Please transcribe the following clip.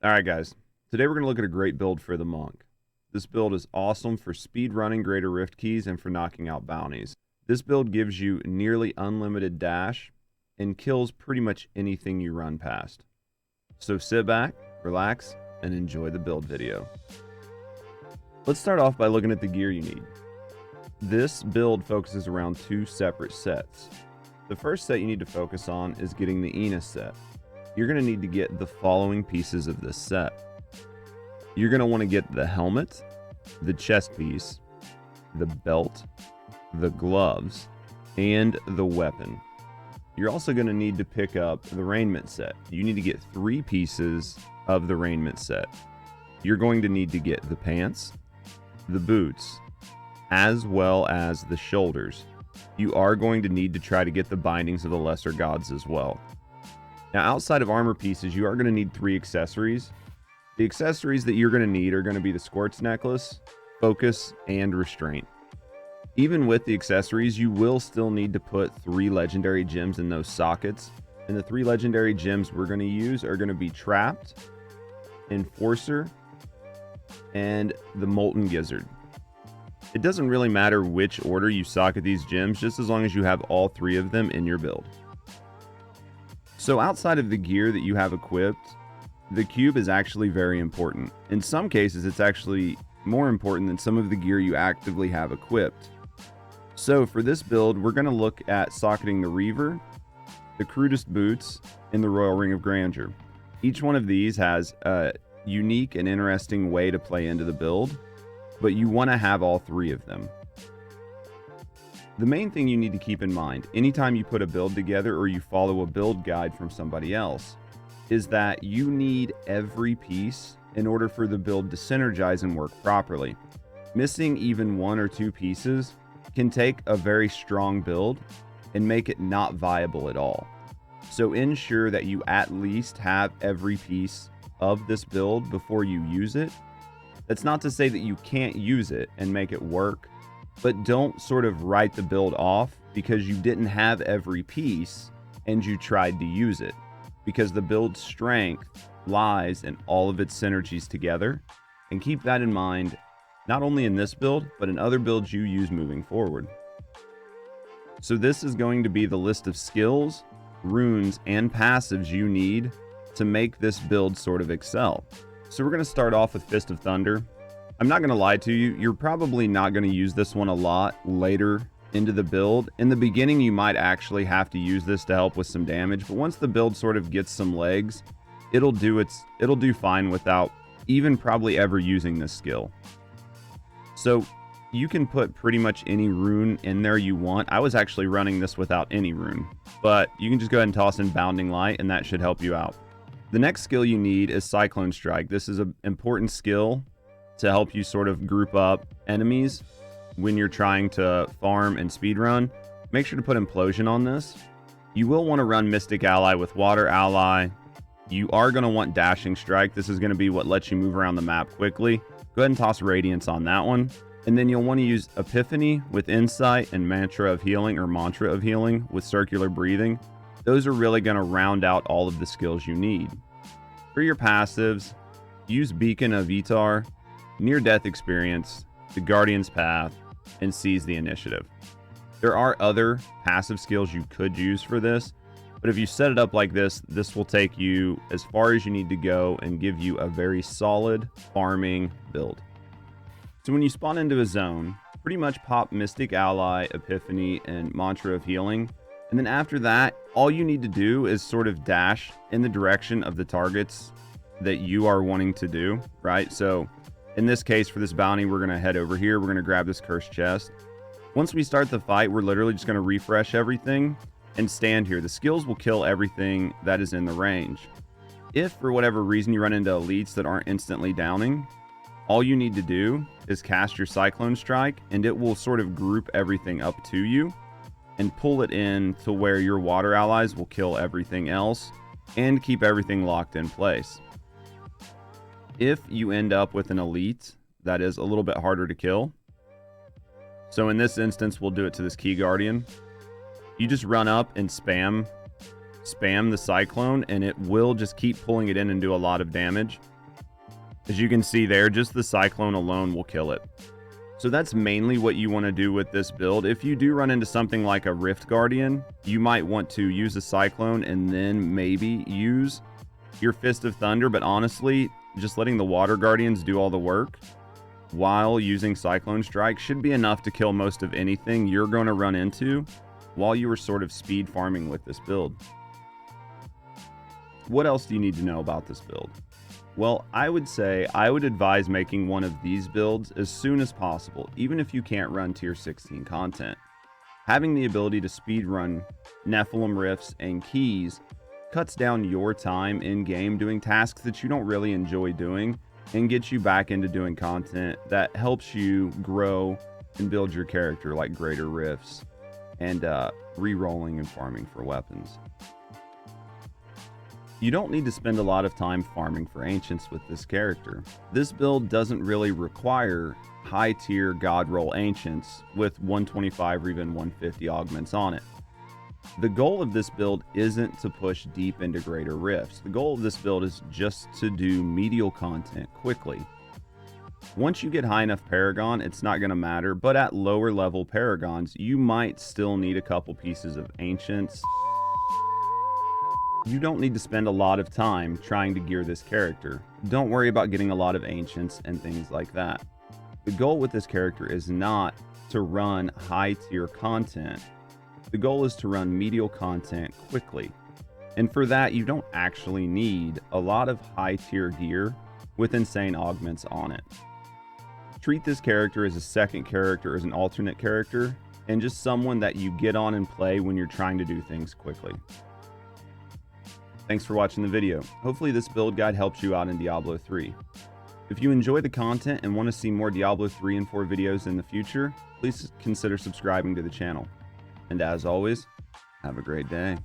Alright guys, today we're going to look at a great build for the Monk. This build is awesome for speed running greater Rift Keys and for knocking out bounties. This build gives you nearly unlimited dash and kills pretty much anything you run past. So sit back, relax, and enjoy the build video. Let's start off by looking at the gear you need. This build focuses around two separate sets. The first set you need to focus on is getting the Enos set. You're going to need to get the following pieces of this set. You're going to want to get the helmet, the chest piece, the belt, the gloves, and the weapon. You're also going to need to pick up the raiment set. You need to get 3 pieces of the raiment set. You're going to need to get the pants, the boots, as well as the shoulders. You are going to need to try to get the bindings of the lesser gods as well. Now, outside of armor pieces, you are going to need 3 accessories. The accessories that you're going to need are going to be the Squirts Necklace, Focus, and Restraint. Even with the accessories, you will still need to put 3 legendary gems in those sockets. And the 3 legendary gems we're going to use are going to be Trapped, Enforcer, and the Molten Gizzard. It doesn't really matter which order you socket these gems, just as long as you have all 3 of them in your build. So outside of the gear that you have equipped, the cube is actually very important. In some cases, it's actually more important than some of the gear you actively have equipped. So for this build, we're going to look at socketing the Reaver, the Crudest Boots, and the Royal Ring of Grandeur. Each one of these has a unique and interesting way to play into the build, but you want to have all 3 of them. The main thing you need to keep in mind anytime you put a build together or you follow a build guide from somebody else is that you need every piece in order for the build to synergize and work properly. Missing even 1 or 2 pieces can take a very strong build and make it not viable at all. So ensure that you at least have every piece of this build before you use it. That's not to say that you can't use it and make it work, but don't sort of write the build off because you didn't have every piece and you tried to use it, because the build's strength lies in all of its synergies together. And keep that in mind, not only in this build, but in other builds you use moving forward. So this is going to be the list of skills, runes, and passives you need to make this build sort of excel. So we're going to start off with Fist of Thunder. I'm not going to lie to you, you're probably not going to use this one a lot later into the build. In the beginning, you might actually have to use this to help with some damage, but once the build sort of gets some legs, it'll do fine without even probably ever using this skill. So you can put pretty much any rune in there you want. I was actually running this without any rune, but you can just go ahead and toss in Bounding Light and that should help you out. The next skill you need is Cyclone Strike. This is an important skill to help you sort of group up enemies when you're trying to farm and speedrun. Make sure to put Implosion on this. You will want to run Mystic Ally with Water Ally. You are going to want Dashing Strike. This is going to be what lets you move around the map quickly. Go ahead and toss Radiance on that one. And then you'll want to use Epiphany with Insight and Mantra of Healing or Mantra of Healing with Circular Breathing. Those are really going to round out all of the skills you need. For your passives, use Beacon of Itar, Near Death Experience, the Guardian's Path, and Seize the Initiative. There are other passive skills you could use for this, but if you set it up like this, this will take you as far as you need to go and give you a very solid farming build. So when you spawn into a zone, pretty much pop Mystic Ally, Epiphany, and Mantra of Healing, and then after that, all you need to do is sort of dash in the direction of the targets that you are wanting to do, right? So in this case, for this bounty, we're going to head over here. We're going to grab this cursed chest. Once we start the fight, we're literally just going to refresh everything and stand here. The skills will kill everything that is in the range. If, for whatever reason, you run into elites that aren't instantly downing, all you need to do is cast your Cyclone Strike, and it will sort of group everything up to you and pull it in to where your water allies will kill everything else and keep everything locked in place. If you end up with an elite that is a little bit harder to kill, so in this instance, we'll do it to this Key Guardian. You just run up and spam the Cyclone, and it will just keep pulling it in and do a lot of damage. As you can see there, just the Cyclone alone will kill it. So that's mainly what you want to do with this build. If you do run into something like a Rift Guardian, you might want to use a Cyclone and then maybe use your Fist of Thunder, but honestly, just letting the Water Guardians do all the work while using Cyclone Strike should be enough to kill most of anything you're going to run into while you were sort of speed farming with this build. What else do you need to know about this build? Well, I would say I would advise making one of these builds as soon as possible, even if you can't run tier 16 content. Having the ability to speedrun Nephilim Rifts and Keys cuts down your time in-game doing tasks that you don't really enjoy doing and gets you back into doing content that helps you grow and build your character, like Greater Rifts and re-rolling and farming for weapons. You don't need to spend a lot of time farming for Ancients with this character. This build doesn't really require high tier God roll Ancients with 125 or even 150 augments on it. The goal of this build isn't to push deep into Greater Rifts. The goal of this build is just to do medial content quickly. Once you get high enough Paragon, it's not going to matter, but at lower level Paragons, you might still need a couple pieces of Ancients. You don't need to spend a lot of time trying to gear this character. Don't worry about getting a lot of Ancients and things like that. The goal with this character is not to run high tier content. The goal is to run medial content quickly. And for that, you don't actually need a lot of high tier gear with insane augments on it. Treat this character as a second character, as an alternate character, and just someone that you get on and play when you're trying to do things quickly. Thanks for watching the video. Hopefully this build guide helps you out in Diablo 3. If you enjoy the content and want to see more Diablo 3 and 4 videos in the future, please consider subscribing to the channel. And as always, have a great day.